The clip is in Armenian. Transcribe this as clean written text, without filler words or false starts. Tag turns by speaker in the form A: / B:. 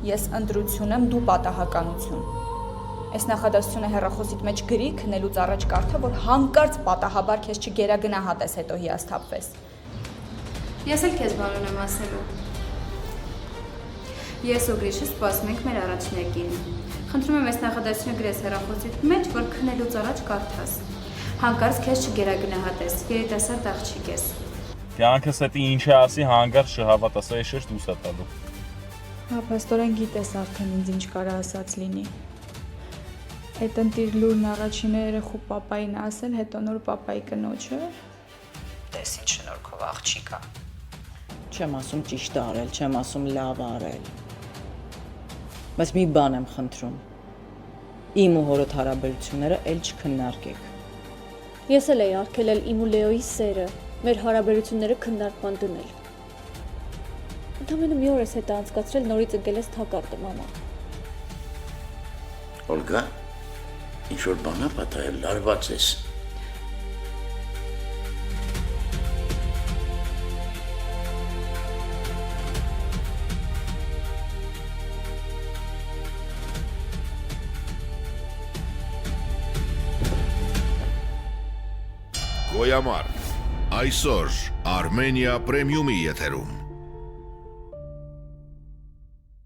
A: ես ընտրություն եմ, դու պատահականություն։ Այս նախադասությունը հեռախոսիդ մեջ գրի, քնելուց առաջ կարդա, որ հանկարծ պատահաբար քեզ չգերագնահատես, հետո հիասթափվես։
B: Ես էլ քեզ բան ունեմ ասելու։ Ես ու Գրիշը սպասում ենք մեր առաջնեկին։ Խնդրում եմ այս նախադասությունը գրես հեռախոսիդ մեջ, որ քնելուց առաջ կարդաս։ Հանկարծ քեզ չգերագնահատես, երիտասարդ աղջիկ ես։
C: Կյանքս էդի ինչ է ասի, հանգարց չհավատաս, այս շեշտ դուս է տալու։
A: Հա, փաստորեն գիտես արդեն ինձ ինչ կարա ասած լինի։ Այդ ընտիր լուրն առաջինը երեխու պապային ասել, հետո նոր պապայի կնոջը։ Տես ինչ շնորհքով աղջիկա։
D: Չեմ ասում ճիշտ արել, չեմ ասում լավ արել։ Բայց մի բան եմ խնդրում։ Իմ ու հորդ հարաբերությունները էլ չքննարկեք։
E: Ես էլ էի արգելել իմ ու Լեոյի սերը, մեր հարաբերությունները քննարկման դնել։ Ընդամենը մի օր ես հետը անցկացրել, նորից ընկել ես թակարդը, մամա։
F: Օլգա, ինչ-որ բան է պատահել, լարված ես։
G: Գոյամար, այսօր Արմենիա պրեմիումի եթերում։